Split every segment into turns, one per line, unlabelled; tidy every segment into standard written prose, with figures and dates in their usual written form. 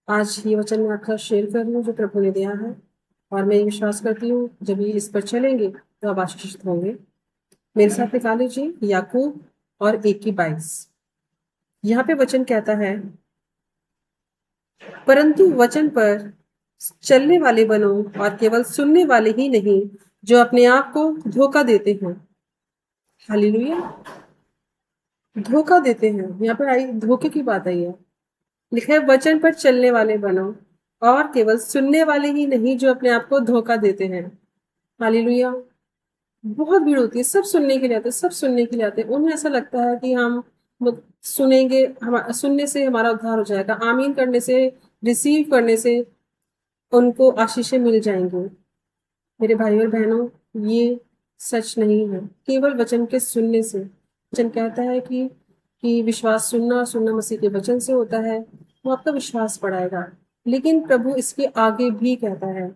आज ये वचन मैं आपके साथ शेयर कर रही हूँ जो प्रभु ने दिया है। और मैं ये विश्वास करती हूँ जब ये इस पर चलेंगे तो आप आशीषित होंगे। मेरे साथ निकाल लीजिए याकूब और 1 की 22। यहाँ पे वचन कहता है, परंतु वचन पर चलने वाले बनो और केवल सुनने वाले ही नहीं जो अपने आप को धोखा देते हैं। हालेलुया। धोखा देते हैं, यहाँ पर आई धोखे की बात आई है। लिखा है वचन पर चलने वाले बनो और केवल सुनने वाले ही नहीं जो अपने आप को धोखा देते हैं। हालेलुया। बहुत भीड़ होती है, सब सुनने के लिए आते हैं, सब सुनने के लिए आते हैं। उन्हें ऐसा लगता है कि हम सुनेंगे, हम सुनने से हमारा उद्धार हो जाएगा, आमीन करने से, रिसीव करने से उनको आशीषें मिल जाएंगी। मेरे भाई और बहनों, ये सच नहीं है। केवल वचन के सुनने से, वचन कहता है कि विश्वास सुनना, सुनना मसीह के वचन से होता है, वो आपका विश्वास बढ़ाएगा। लेकिन प्रभु इसके आगे भी कहता है,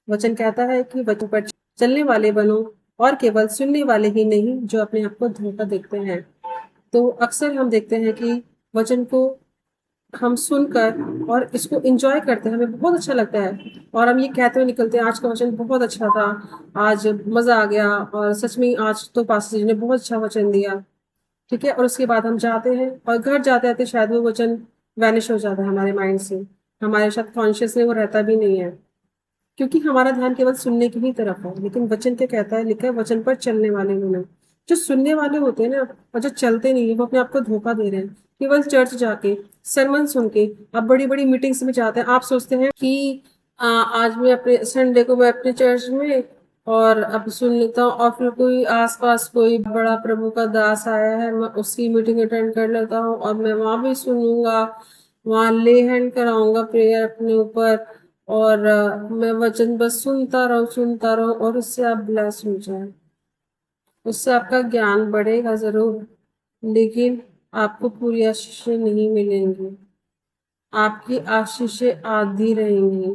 वचन कहता है कि वचन पर चलने वाले बनो और केवल सुनने वाले ही नहीं जो अपने आप को धोखा देखते हैं। तो अक्सर हम देखते हैं कि वचन को हम सुनकर और इसको एंजॉय करते हैं, हमें बहुत अच्छा लगता है और हम ये कहते हुए निकलते हैं, आज का वचन बहुत अच्छा था, आज मजा आ गया और सच में आज तो पास्टर जी ने बहुत अच्छा वचन दिया। ठीक है, और उसके बाद हम जाते हैं और घर जाते आते शायद वो वचन वैनिश हो जाता है हमारे माइंड से, हमारे साथ कॉन्शियस में वो रहता भी नहीं है, क्योंकि हमारा ध्यान केवल सुनने की ही तरफ है। लेकिन वचन क्या कहता है, लिखा है वचन पर चलने वाले होना। जो सुनने वाले होते हैं ना और जो चलते नहीं है, वो अपने आप को धोखा दे रहे हैं। केवल चर्च जाके सरमन सुन के आप बड़ी बड़ी मीटिंग्स में जाते हैं, आप सोचते हैं कि आज मैं अपने संडे को मैं अपने चर्च में और अब सुन लेता हूँ, और फिर कोई आसपास कोई बड़ा प्रभु का दास आया है, मैं उसकी मीटिंग अटेंड कर लेता हूँ और मैं वहां भी सुनूंगा, वहां ले हैंड कराऊंगा प्रेयर अपने ऊपर और मैं वचन बस सुनता रहूं और उससे आप ब्लेस हो जाए, उससे आपका ज्ञान बढ़ेगा जरूर, लेकिन आपको पूरी आशीषें नहीं मिलेंगी। आपकी आशीषें आधी रहेंगी,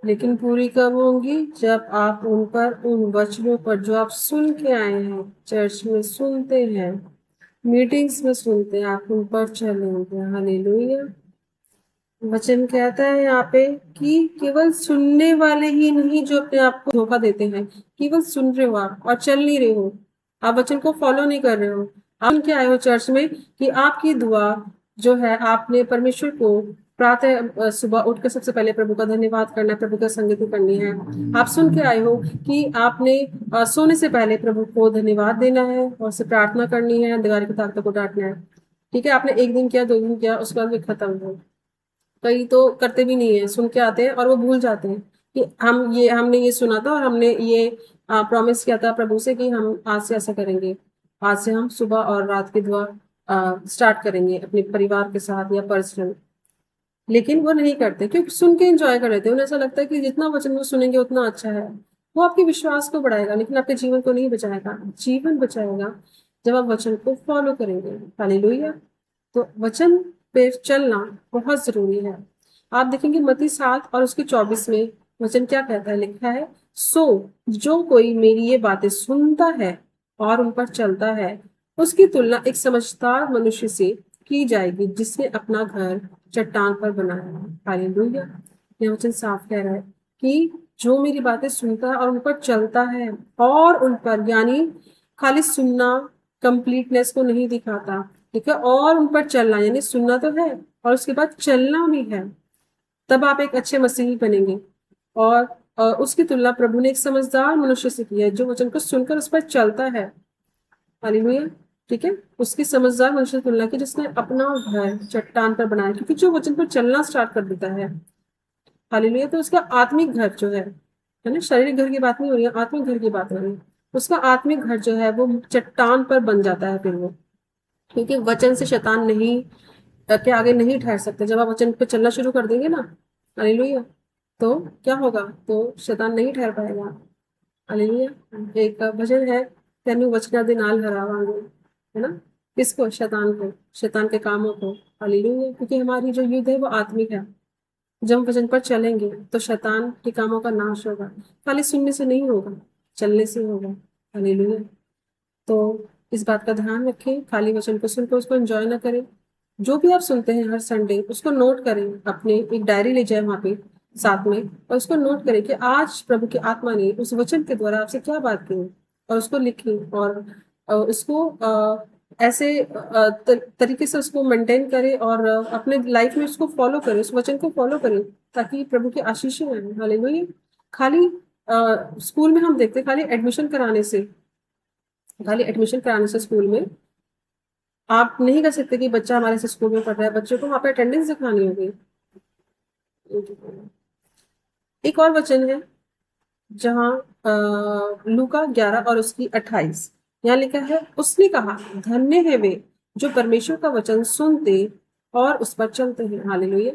लेकिन पूरी कब होंगी, जब आप उन पर, उन वचनों पर जो आप सुन के आए हैं, चर्च में सुनते हैं, मीटिंग्स में सुनते हैं, आप उन पर चलेंगे। हालेलुया। वचन कहता है यहाँ पे कि केवल सुनने वाले ही नहीं जो अपने आप को धोखा देते हैं। केवल सुन रहे हो आप और चल नहीं रहे हो, आप वचन को फॉलो नहीं कर रहे हो। आप सुन के आए हो चर्च में कि आपकी दुआ जो है, आपने परमेश्वर को प्रातः सुबह उठकर सबसे पहले प्रभु का धन्यवाद करना है, प्रभु का संगति करनी है। आप सुन के आए हो कि आपने सोने से पहले प्रभु को धन्यवाद देना है और उससे प्रार्थना करनी है, अंधकार की ताकतों को डांटना है। ठीक है, आपने 1 दिन किया, 2 दिन किया, उसके बाद भी खत्म हो। कई तो करते भी नहीं है, सुन के आते हैं और वो भूल जाते हैं कि हमने ये सुना था और हमने ये प्रॉमिस किया था प्रभु से कि हम आज से ऐसा करेंगे, आज से हम सुबह और रात की दुआ स्टार्ट करेंगे अपने परिवार के साथ या पर्सनल। लेकिन वो नहीं करते क्योंकि सुन के एंजॉय कर लेते हैं, उन्हें ऐसा लगता है कि जितना वचन वो सुनेंगे उतना अच्छा है। वो आपके विश्वास को बढ़ाएगा लेकिन आपके जीवन को नहीं बचाएगा। जीवन बचाएगा जब आप वचन को फॉलो करेंगे। हालेलुया। तो वचन पे चलना बहुत जरूरी है। आप देखेंगे मत्ती 7 और उसके 24 में वचन क्या कहता है, लिखा है, सो जो कोई मेरी ये बातें सुनता है और उन पर चलता है, उसकी तुलना एक समझदार मनुष्य से की जाएगी जिसने अपना घर चट्टान पर बनाया है। हालेलुया। यह वचन साफ कह रहा है कि जो मेरी बातें सुनता है और उन पर चलता है, और उन पर यानी खाली सुनना कंप्लीटनेस को नहीं दिखाता, ठीक है, और उन पर चलना यानी सुनना तो है और उसके बाद चलना भी है, तब आप एक अच्छे मसीही बनेंगे। और उसकी तुलना प्रभु ने एक समझदार मनुष्य से की है जो वचन को सुनकर उस पर चलता है। हालेलुया। ठीक है, उसकी समझदार मनुष्य से तुलना की जिसने अपना घर चट्टान पर बनाया, क्योंकि जो वचन पर चलना स्टार्ट कर देता है, हालेलुया, तो उसका आत्मिक घर जो है ना, शारीरिक घर की बात नहीं हो रही है, आत्मिक घर की बात हो रही है। उसका आत्मिक घर जो है वो चट्टान पर बन जाता है फिर वो, क्योंकि वचन से शैतान नहीं के आगे नहीं ठहर सकते। जब आप वचन पे चलना शुरू कर देंगे ना, हालेलुया, तो क्या होगा, तो शैतान नहीं ठहर पाएगा। हालेलुया। एक भजन है, तेनू वचना दे नाल हरावांगे, है ना, किसको, शैतान को, शैतान के कामों को। हालेलुया, क्योंकि हमारी जो युद्ध है वो आत्मिक है। जब हम वचन पर चलेंगे तो शैतान के कामों का नाश होगा। खाली सुनने से नहीं होगा, चलने से होगा। हालेलुया। तो इस बात का ध्यान रखें, खाली वचन को सुनकर उसको एंजॉय ना करें, जो भी आप सुनते हैं हर संडे, उसको नोट करें, अपने एक डायरी ले जाए वहां पे साथ में, और उसको नोट करें कि आज प्रभु की आत्मा ने उस वचन के द्वारा आपसे क्या बात की, और उसको लिखें, और उसको ऐसे तरीके से उसको मेंटेन करें, और अपने लाइफ में उसको फॉलो करें, उस वचन को फॉलो करें, ताकि प्रभु की आशीषें आए। हालेलुया। खाली स्कूल में हम देखते हैं, खाली एडमिशन कराने से स्कूल में आप नहीं कर सकते कि बच्चा हमारे से स्कूल में पढ़ रहा है, बच्चों को वहाँ पे अटेंडेंस दिखानी होगी। एक और वचन है जहाँ लूका 11 और उसकी 28, यहाँ लिखा है, उसने कहा, धन्य है वे जो परमेश्वर का वचन सुनते और उस पर चलते हैं। हालेलुया।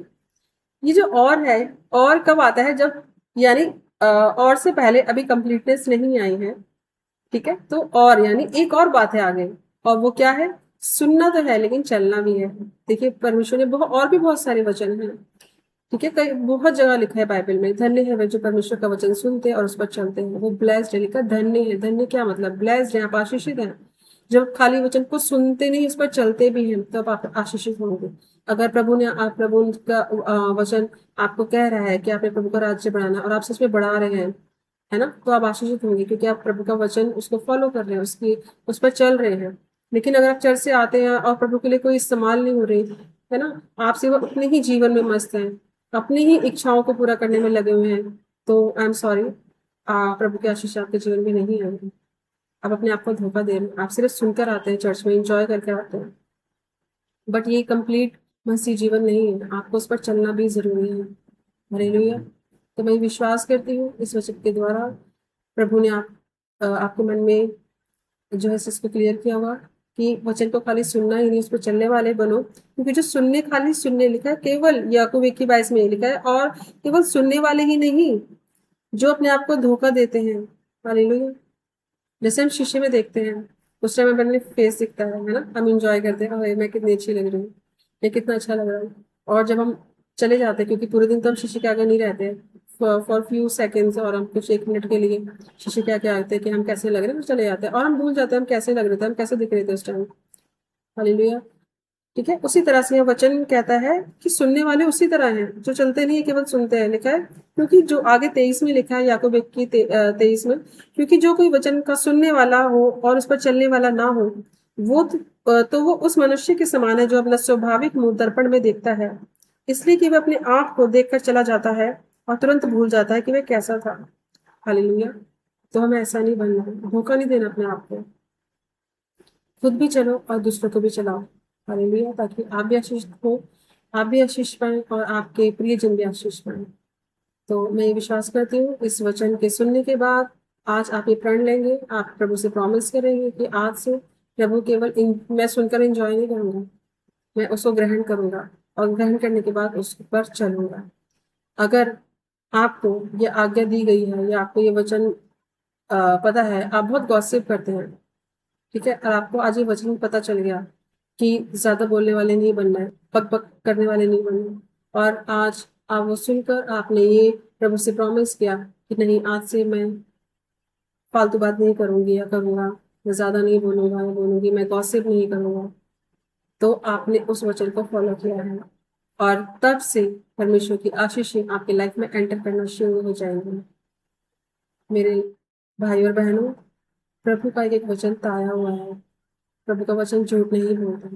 ये जो और है, और कब आता है, जब यानी और से पहले अभी कंप्लीटनेस नहीं आई है, ठीक है, तो और यानी एक और बात है आगे, और वो क्या है, सुनना तो है लेकिन चलना भी है। देखिए, परमेश्वर ने बहुत और भी बहुत सारे वचन हैं, ठीक है, कई बहुत जगह लिखा है बाइबल में, धन्य है वे जो परमेश्वर का वचन सुनते हैं और उस पर चलते हैं, वो ब्लेस्ड है, लिखा धन्य है। धन्य क्या मतलब, ब्लेस्ड है, आप आशीषित हैं। जब खाली वचन को सुनते नहीं, उस पर चलते भी हैं, तब आप आशीषित होंगे। अगर प्रभु का वचन आपको कह रहा है कि आपने प्रभु का राज्य बढ़ाना, और आप सच में बढ़ा रहे हैं, है ना, तो आप आशीषित होंगे, क्योंकि आप प्रभु का वचन उसको फॉलो कर रहे हैं, उसकी उस पर चल रहे हैं। लेकिन अगर आप चर्च से आते हैं और प्रभु के लिए कोई इस्तेमाल नहीं हो रही, है ना, आप सिर्फ अपने ही जीवन में मस्त हैं, अपनी ही इच्छाओं को पूरा करने में लगे हुए हैं, तो आई एम सॉरी, प्रभु की आशीष आपके जीवन में नहीं आएगी। आप अपने आप को धोखा दे रहे हैं। आप सिर्फ सुनकर आते हैं, चर्च में इंजॉय करके आते हैं, बट ये कंप्लीट मसीह जीवन नहीं है, आपको उस पर चलना भी जरूरी है। हालेलुया। तो मैं विश्वास करती हूँ इस वचन के द्वारा प्रभु ने आपके मन में जो है इसको क्लियर किया होगा कि वचन को खाली सुनना ही नहीं, उस पर चलने वाले बनो। क्योंकि जो सुनने, खाली सुनने लिखा है, केवल याकूब 1:22 में लिखा है, और केवल सुनने वाले ही नहीं, जो अपने आप को धोखा देते हैं। हालेलुया। जैसे हम शीशे में देखते हैं, उस टाइम अपने फेस दिखता है ना, हम इंजॉय करते हैं, अरे मैं कितनी अच्छी लग रही हूँ, मैं कितना अच्छा लग रहा हूँ। और जब हम चले जाते हैं, क्योंकि पूरे दिन तो हम शीशे के आगे नहीं रहते, फॉर फ्यू सेकेंड्स, और हम कुछ 1 मिनट के लिए शीशे के आगे आते हैं कि हम कैसे लग रहे हैं, तो चले जाते हैं, और हम भूल जाते हैं हम कैसे लग रहे थे, हम कैसे दिख रहे थे उस टाइम। हालेलुया। ठीक है, उसी तरह से यह वचन कहता है कि सुनने वाले उसी तरह हैं जो चलते नहीं है, केवल सुनते हैं, लिखा है। क्योंकि जो आगे 23 में लिखा है, याकूब 1:23 में, क्योंकि जो कोई वचन का सुनने वाला हो और उस पर चलने वाला ना हो, तो वो उस मनुष्य के समान है जो अपना स्वाभाविक मुंह दर्पण में देखता है, इसलिए कि वह अपने आप को देखकर चला जाता है और तुरंत भूल जाता है कि वह कैसा था। हालेलुया। तो हमें ऐसा नहीं बनना है, धोखा नहीं देना अपने आप को, खुद भी चलो और दूसरों को भी चलाओ। हालेलुया। ताकि आप भी आशीष हो, आप भी आशीष पाएं, और आपके प्रियजन भी आशीष पाएं। तो मैं ये विश्वास करती हूँ, इस वचन के सुनने के बाद आज आप ये प्रण लेंगे, आप प्रभु से प्रॉमिस करेंगे कि आज से प्रभु केवल मैं सुनकर एंजॉय नहीं करूंगा, मैं उसको ग्रहण करूंगा, और ग्रहण करने के बाद उस पर चलूंगा। अगर आपको ये आज्ञा दी गई है, या आपको ये वचन पता है, आप बहुत गॉसिप करते हैं, ठीक है, और आपको आज ये वचन पता चल गया कि ज्यादा बोलने वाले नहीं बनना है, पक पक करने वाले नहीं बनना है, और आज आप वो सुनकर आपने ये प्रभु से प्रॉमिस किया कि नहीं, आज से मैं फालतू बात नहीं करूंगी या करूंगा, मैं ज्यादा नहीं बोलूंगा या बोलूंगी, मैं गॉसिप नहीं करूंगा, तो आपने उस वचन को फॉलो किया है, और तब से परमेश्वर की आशीषें आपकी लाइफ में एंटर करना शुरू हो जाएंगी। मेरे भाई और बहनों, प्रभु का एक वचन ताया हुआ है, प्रभु का वचन झूठ नहीं बोलता।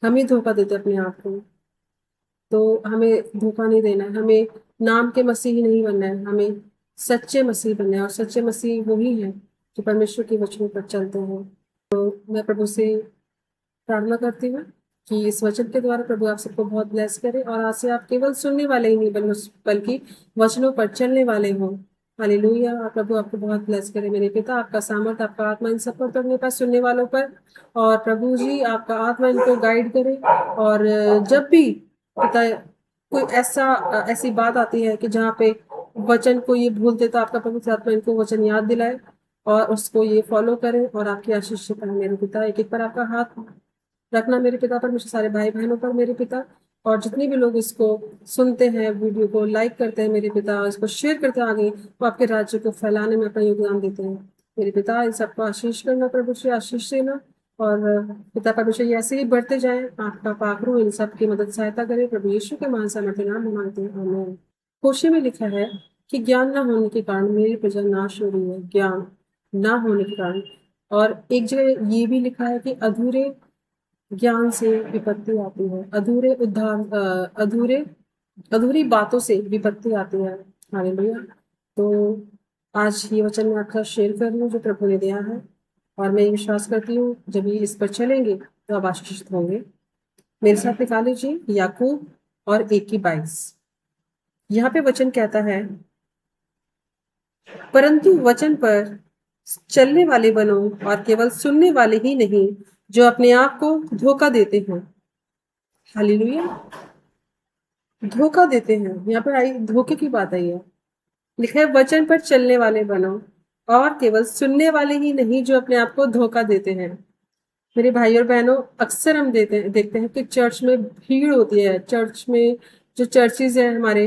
हम ही धोखा देते अपने आप को, तो हमें धोखा नहीं देना है, हमें नाम के मसीह ही नहीं बनना है, हमें सच्चे मसीह बनना है, और सच्चे मसीह वही हैं जो परमेश्वर के वचनों पर चलते हैं। मैं प्रभु से प्रार्थना करती हूँ कि इस वचन के द्वारा प्रभु आप सबको बहुत ब्लेस करे, और आज से आप केवल सुनने वाले ही नहीं बल्कि वचनों पर चलने वाले हों। हालेलुया। और प्रभु आपको बहुत ब्लेस करे मेरे पिता, आपका सामर्थ, आपका आत्मा इन सब पर अपने पास सुनने वालों पर, और प्रभु जी आपका आत्मा इनको गाइड करे, और जब भी पिता कोई ऐसी बात आती है कि जहाँ पे वचन को ये भूलते, तो आपका पवित्र आत्मा इनको वचन याद दिलाए, और उसको ये फॉलो करें, और आपकी आशीष पाए मेरे पिता। एक एक पर आपका हाथ रखना मेरे पिता पर, मुझे सारे भाई बहनों पर मेरे पिता, और जितने भी लोग इसको सुनते हैं, वीडियो को लाइक करते हैं मेरे पिता, इसको शेयर करते हैं आगे, वो आपके राज्य को फैलाने में अपना योगदान देते हैं मेरे पिता। इन सबको आशीष करना, प्रभु से आशीष देना, और पिता परमेश्वर ये ऐसे ही बढ़ते जाए, आपका पाखरू इन सब की मदद सहायता करे, प्रभु यीशु के महान सामर्थ्य नाम में मांगते हैं, आमीन। होशे में लिखा है कि ज्ञान ना होने के कारण मेरी प्रजा नाश हो रही है, ज्ञान ना होने के कारण। और एक जगह ये भी लिखा है कि अधूरे ज्ञान से विपत्ति आती है, अधूरे अधूरी बातों से विपत्ति आती है। हालेलुया। तो आज ये वचन मैं आपका शेयर कर रही हूँ जो प्रभु ने दिया है, और मैं विश्वास करती हूँ जब ये इस पर चलेंगे तो आप आशीषित होंगे। मेरे साथ निकाल लीजिए याकूब और 1:22। यहाँ पे वचन कहता है, परंतु वचन पर चलने वाले बनो और केवल सुनने वाले ही नहीं जो अपने आप को धोखा देते हैं। हालेलुया। धोखा देते हैं, यहाँ पर आई धोखे की बात आई है। लिखा है वचन पर चलने वाले बनो और केवल सुनने वाले ही नहीं जो अपने आप को धोखा देते हैं। मेरे भाई और बहनों, अक्सर हम देखते हैं कि चर्च में भीड़ होती है, चर्च में जो चर्चेज है हमारे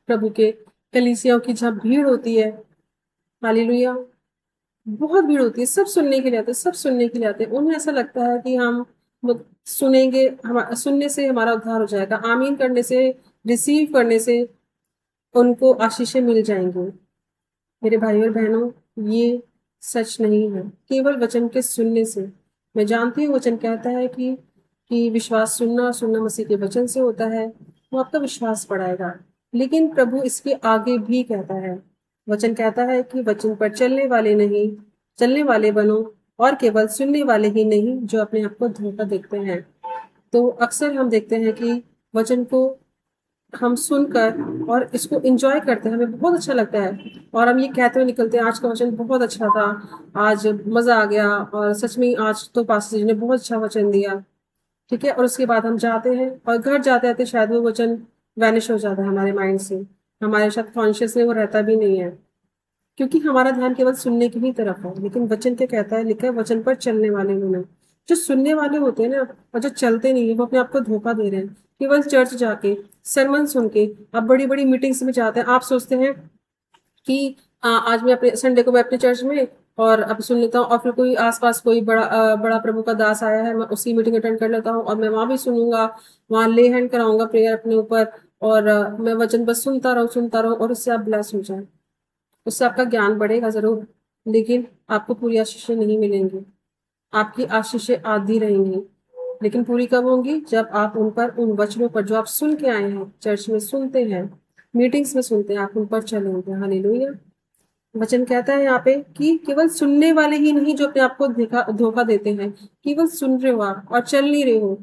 प्रभु के, कलीसियाओं की जहाँ भीड़ होती है, हालेलुया, बहुत भीड़ होती है, सब सुनने के लिए आते हैं, सब सुनने के लिए आते हैं। उन्हें ऐसा लगता है कि हम सुनेंगे, हम सुनने से हमारा उद्धार हो जाएगा, आमीन करने से, रिसीव करने से उनको आशीषें मिल जाएंगी। मेरे भाई और बहनों, ये सच नहीं है। केवल वचन के सुनने से, मैं जानती हूँ वचन कहता है कि विश्वास सुनना और सुनना मसीह के वचन से होता है, वो आपका विश्वास बढ़ाएगा। लेकिन प्रभु इसके आगे भी कहता है, वचन कहता है कि वचन पर चलने वाले बनो और केवल सुनने वाले ही नहीं जो अपने आप को धोखा देखते हैं। तो अक्सर हम देखते हैं कि वचन को हम सुनकर और इसको एंजॉय करते हैं, हमें बहुत अच्छा लगता है, और हम ये कहते हुए निकलते हैं आज का वचन बहुत अच्छा था, आज मजा आ गया, और सच में आज तो पास्टर जी ने बहुत अच्छा वचन दिया। ठीक है, और उसके बाद हम जाते हैं और घर जाते आते शायद वो वचन वैनिश हो जाता है हमारे माइंड से, हमारे साथ कॉन्शियस में वो रहता भी नहीं है, क्योंकि हमारा ध्यान केवल सुनने की ही तरफ है। लेकिन वचन क्या कहता है, लिखा है वचन पर चलने वाले होना। जो सुनने वाले होते हैं ना और जो चलते नहीं है, वो अपने आप को धोखा दे रहे हैं। केवल चर्च जाके सरमन सुन के, आप बड़ी बड़ी मीटिंग्स में जाते हैं, आप सोचते हैं कि आज मैं अपने संडे को मैं अपने चर्च में और अब सुन लेता हूँ, और फिर कोई आसपास कोई बड़ा प्रभु का दास आया है, मैं उसकी मीटिंग अटेंड कर लेता हूँ और मैं वहां भी सुनूंगा, वहां ले हैंड कराऊंगा प्रेयर अपने ऊपर, और मैं वचन बस सुनता रहूं और उससे आप ब्लेस हो जाए, उससे आपका ज्ञान बढ़ेगा जरूर, लेकिन आपको पूरी आशीषें नहीं मिलेंगी। आपकी आशीषें आधी रहेंगी, लेकिन पूरी कब होंगी, जब आप उन वचनों पर जो आप सुन के आए हैं, चर्च में सुनते हैं, मीटिंग्स में सुनते हैं, आप उन पर चलेंगे। हालेलुया। वचन कहता है यहाँ पे कि केवल सुनने वाले ही नहीं जो अपने आप को धोखा देते हैं। केवल सुन रहे हो आप और चल नहीं रहे हो,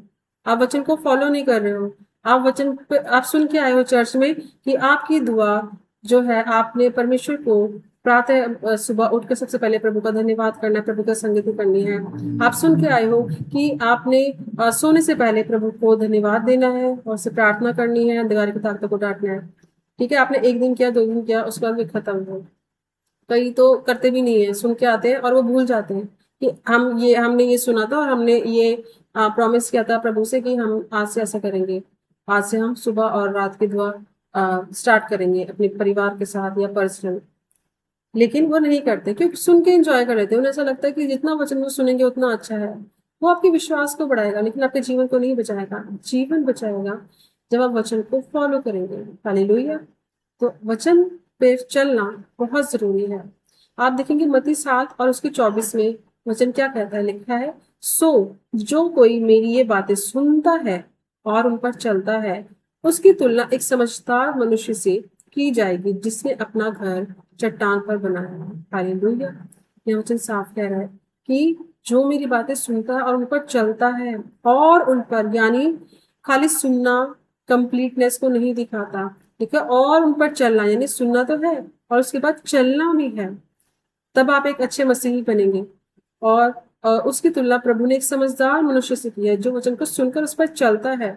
आप वचन को फॉलो नहीं कर रहे हो। आप वचन पे आप सुन के आए हो चर्च में कि आपकी दुआ जो है, आपने परमेश्वर को प्रातः सुबह उठकर सबसे पहले प्रभु का धन्यवाद करना है, प्रभु का संगति करनी है। आप सुन के आए हो कि आपने सोने से पहले प्रभु को धन्यवाद देना है और उससे प्रार्थना करनी है, अंधकार की ताकतों को डांटना है। ठीक है, आपने एक दिन किया, 2 दिन किया, उसके बाद फिर खत्म हो। कई तो करते भी नहीं है, सुन के आते हैं और वो भूल जाते हैं कि हमने ये सुना था और हमने ये प्रॉमिस किया था प्रभु से कि हम आज से ऐसा करेंगे, आज से हम सुबह और रात की दुआ स्टार्ट करेंगे अपने परिवार के साथ या पर्सनल। लेकिन वो नहीं करते, क्योंकि सुन के एंजॉय कर लेते हैं, उन्हें ऐसा लगता है कि जितना वचन वो सुनेंगे उतना अच्छा है। वो आपके विश्वास को बढ़ाएगा, लेकिन आपके जीवन को नहीं बचाएगा। जीवन बचाएगा जब आप वचन को फॉलो करेंगे। हालेलुया। तो वचन पे चलना बहुत जरूरी है। आप देखेंगे मत्ती 7 और उसके 24 में वचन क्या कहता है, लिखा है, सो जो कोई मेरी ये बातें सुनता है और उन पर चलता है, उसकी तुलना एक समझदार मनुष्य से की जाएगी जिसने अपना घर चट्टान पर बनाया है। हालेलुया। यह वचन साफ कह रहा है कि जो मेरी बातें सुनता है और उन पर चलता है, और उन पर यानी खाली सुनना कंप्लीटनेस को नहीं दिखाता, ठीक है, और उन पर चलना, यानी सुनना तो है और उसके बाद चलना भी है, तब आप एक अच्छे मसीही बनेंगे। और उसकी तुलना प्रभु ने एक समझदार मनुष्य से की है जो वचन को सुनकर उस पर चलता है।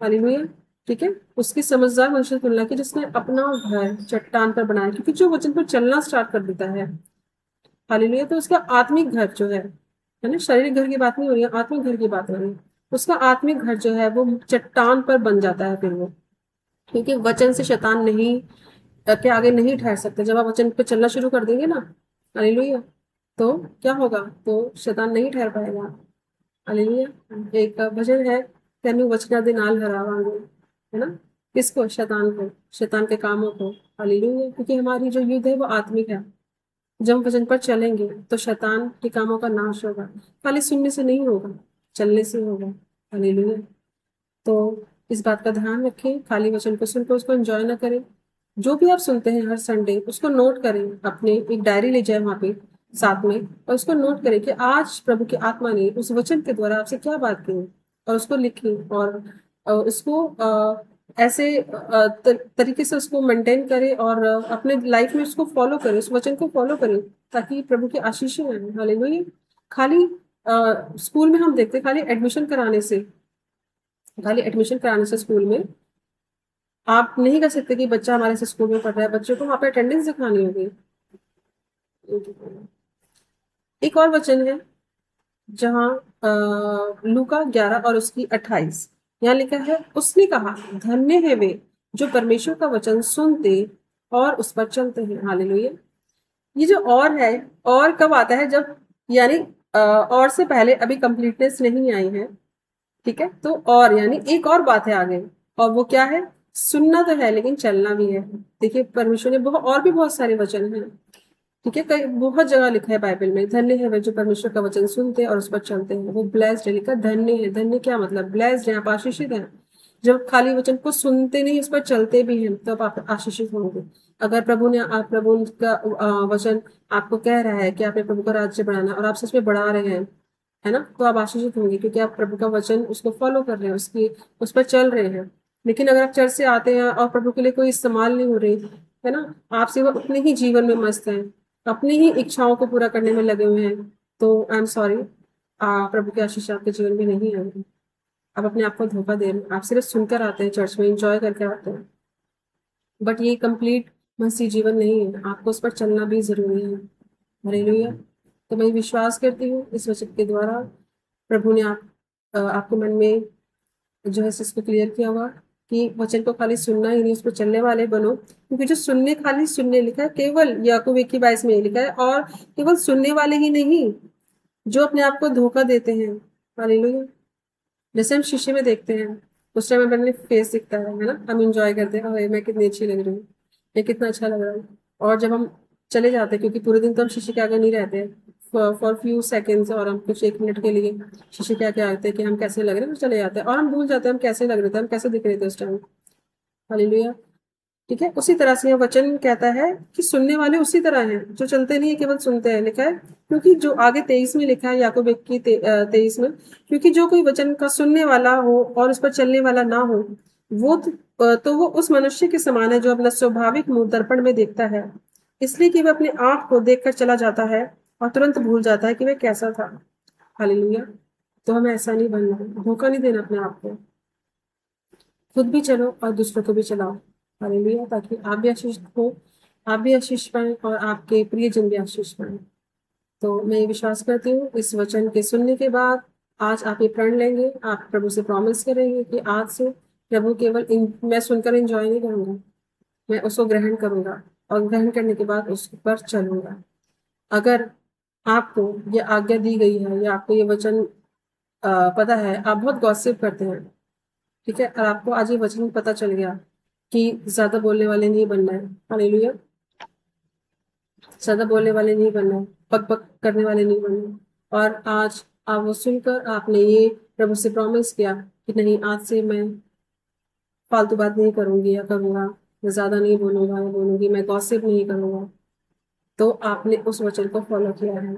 हालेलुया। ठीक है, उसकी समझदार मनुष्य से तुलना की जिसने अपना घर चट्टान पर बनाया, क्योंकि जो वचन पर चलना स्टार्ट कर देता है, हालेलुया, तो उसका आत्मिक घर जो है ना, शारीरिक घर की बात नहीं हो रही है, आत्मिक घर की बात हो रही है। उसका आत्मिक घर जो है वो चट्टान पर बन जाता है फिर वो, क्योंकि वचन से शैतान नहीं के आगे नहीं ठहर सकते। जब आप वचन पे चलना शुरू कर देंगे ना, हालेलुया, तो क्या होगा? तो शैतान नहीं ठहर पाएगा। हालेलुया। एक भजन है, तेनू वचना दे नाल हरावांगे, है ना? किसको? शैतान को, शैतान के कामों को। हालेलुया। क्योंकि हमारी जो युद्ध है वो आत्मिक है। जब हम वचन पर चलेंगे तो शैतान के कामों का नाश होगा। खाली सुनने से नहीं होगा, चलने से होगा। हालेलुया। तो इस बात का ध्यान रखें, खाली वचन को सुनकर उसको एंजॉय ना करें। जो भी आप सुनते हैं हर संडे, उसको नोट करें, अपने एक डायरी ले जाए वहां पे साथ में, और उसको नोट करें कि आज प्रभु की आत्मा ने उस वचन के द्वारा आपसे क्या बात की, और उसको लिखें। और उसको ऐसे तरीके से उसको मेंटेन करें, और अपने लाइफ में उसको फॉलो करें, उस वचन को फॉलो करें, ताकि प्रभु की आशीषें आए। हालेलुया। खाली स्कूल में हम देखते हैं, खाली एडमिशन कराने से स्कूल में आप नहीं कर सकते कि बच्चा हमारे से स्कूल में पढ़ रहा है, बच्चों को वहां पे अटेंडेंस दिखानी होगी। एक और वचन है जहाँ लूका 11 और उसकी 28, यहाँ लिखा है, उसने कहा, धन्य है वे जो परमेश्वर का वचन सुनते और उस पर चलते हैं। हालेलुया। ये जो और है, और कब आता है? जब यानी और से पहले अभी कंप्लीटनेस नहीं आई है, ठीक है? तो और यानी एक और बात है आगे, और वो क्या है? सुनना तो है लेकिन चलना भी है। देखिए, परमेश्वर ने बहुत और भी बहुत सारे वचन हैं, ठीक है? कई बहुत जगह लिखा है बाइबल में, धन्य है वे जो परमेश्वर का वचन सुनते हैं और उस पर चलते हैं, वो ब्लेस्ड है। लिखा धन्य है। धन्य क्या मतलब? ब्लेस्ड है, आप आशीषित हैं। जब खाली वचन को सुनते नहीं, उस पर चलते भी हैं, तो आप आशीषित होंगे। अगर प्रभु का वचन आपको कह रहा है कि आपने प्रभु का राज्य बढ़ाना, और आप सच में बढ़ा रहे हैं, है ना, तो आप आशीषित होंगे, क्योंकि आप प्रभु का वचन उसको फॉलो कर रहे हैं, उसकी उस पर चल रहे हैं। लेकिन अगर आप चर्च से आते हैं और प्रभु के लिए कोई इस्तेमाल नहीं हो रही, है ना, आप सिर्फ अपने ही जीवन में मस्त हैं, अपनी ही इच्छाओं को पूरा करने में लगे हुए हैं, तो आई एम सॉरी, प्रभु की आशीष आपके जीवन में नहीं आएगी। आप अपने आप को धोखा दे रहे हैं। आप सिर्फ सुनकर आते हैं, चर्च में इंजॉय करके आते हैं, बट ये कंप्लीट मसीह जीवन नहीं है। आपको उस पर चलना भी जरूरी है। हालेलुया। तो मैं विश्वास करती हूँ इस वचन के द्वारा प्रभु ने आपके मन में जो है इसको क्लियर किया हुआ, कि वचन को खाली सुनना ही नहीं, उस पर चलने वाले बनो। क्योंकि जो सुनने, खाली सुनने लिखा है, केवल याकूब 1:22 में लिखा है, और केवल सुनने वाले ही नहीं, जो अपने आप को धोखा देते हैं। हालेलुया। जैसे हम शीशे में देखते हैं, उस टाइम हमें अपने फेस दिखता है ना, हम इंजॉय करते हैं, अरे मैं कितनी अच्छी लग रही हूँ, मैं कितना अच्छा लग रहा हूँ। और जब हम चले जाते हैं, क्योंकि पूरे दिन तो हम शीशे के आगे नहीं रहते हैं, फॉर फ्यू सेकेंड्स, और हम कुछ 1 मिनट के लिए शीशे के आगे आते हैं कि हम कैसे लग रहे हैं, और चले जाते हैं, और हम भूल जाते हैं हम कैसे लग रहे थे, हम कैसे दिख रहे थे उस टाइम। हालेलुया। ठीक है, उसी तरह से यह वचन कहता है कि सुनने वाले उसी तरह हैं जो चलते नहीं है, केवल सुनते हैं। लिखा है, क्योंकि जो आगे 23 में लिखा है, याकूब 1:23 में, क्योंकि जो कोई वचन का सुनने वाला हो और उस पर चलने वाला ना हो, तो वो उस मनुष्य के समान है जो अपना स्वाभाविक मुंह दर्पण में देखता है, इसलिए कि वह अपने आप को देखकर चला जाता है और तुरंत भूल जाता है कि वह कैसा था। हालेलुया। तो हमें ऐसा नहीं बनना है, धोखा नहीं देना अपने आप को। खुद भी चलो और दूसरों को भी चलाओ। हालेलुया। ताकि आप भी आशीष हो, आप भी आशीष पाएं, और आपके प्रियजन भी आशीष पाएं। तो मैं ये विश्वास करती हूँ, इस वचन के सुनने के बाद आज आप ये प्रण लेंगे, आप प्रभु से प्रॉमिस करेंगे कि आज से प्रभु केवल मैं सुनकर एंजॉय नहीं करूंगा, मैं उसको ग्रहण करूंगा, और ग्रहण करने के बाद उस पर चलूंगा। अगर आपको ये आज्ञा दी गई है, या आपको ये वचन पता है, आप बहुत गॉसिप करते हैं, ठीक है, और आपको आज ये वचन पता चल गया कि ज्यादा बोलने वाले नहीं बनना है। हालेलुया। ज्यादा बोलने वाले नहीं बनना है, पक पक करने वाले नहीं बनना है। और आज आप वो सुनकर आपने ये प्रभु से प्रॉमिस किया कि नहीं, आज से मैं फालतू बात नहीं करूंगी या करूंगा, मैं ज्यादा नहीं बोलूंगा या बोलूंगी, मैं गॉसिप नहीं करूंगा। तो आपने उस वचन को फॉलो किया है,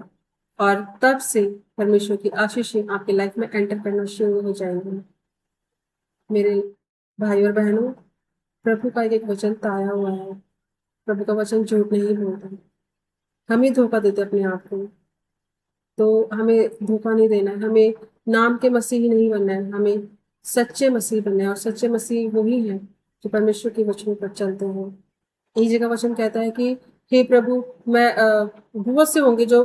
और तब से परमेश्वर की आशीषें आपकी लाइफ में एंटर करना शुरू हो जाएंगी। मेरे भाई और बहनों, प्रभु का एक वचन ताया हुआ है। प्रभु का वचन झूठ नहीं बोलता। हम ही धोखा देते अपने आप को। तो हमें धोखा नहीं देना है, हमें नाम के मसीही नहीं बनना है, हमें सच्चे मसीह बनना है। और सच्चे मसीह वही हैं जो परमेश्वर के वचनों पर चलते हैं। एक जगह वचन कहता है कि हे प्रभु, मैं बहुत से होंगे जो,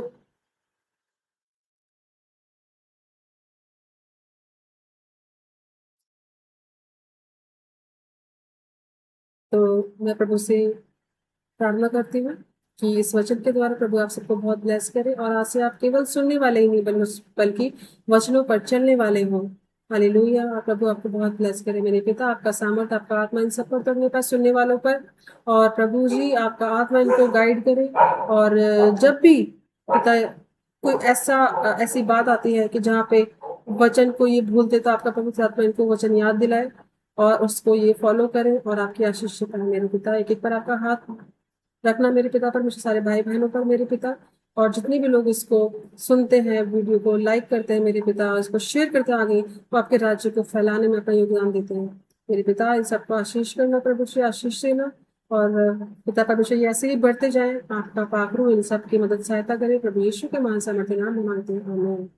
तो मैं प्रभु से प्रार्थना करती हूँ कि इस वचन के द्वारा प्रभु आप सबको बहुत ब्लेस करे और आज से आप केवल सुनने वाले ही नहीं बल्कि वचनों पर चलने वाले हो। हालेलुया। और प्रभु आपको बहुत ब्लेस करे मेरे पिता, आपका सामर्थ, आपका आत्मा इन सब पर करने पर, सुनने वालों पर। और प्रभु जी आपका आत्मा इनको गाइड करे। और जब भी पिता कोई ऐसी बात आती है कि जहाँ पे वचन को ये भूलते, तो आपका पवित्र आत्मा इनको वचन याद दिलाए और उसको ये फॉलो करें और आपकी आशीष पाए मेरे पिता। एक एक पर आपका हाथ रखना मेरे पिता पर, मुझे सारे भाई बहनों पर मेरे पिता, और जितने भी लोग इसको सुनते हैं, वीडियो को लाइक करते हैं मेरे पिता, और इसको शेयर करते हैं आगे, वो आपके राज्य को फैलाने में अपना योगदान देते हैं मेरे पिता। इन सबको आशीष करना प्रभु से, आशीष देना। और पिता प्रभु से ये ऐसे ही बढ़ते जाए, आपका पाखरू इन सब की मदद सहायता करे प्रभु यीशु के महान सामर्थ्य नाम में मांगते हैं, आमीन।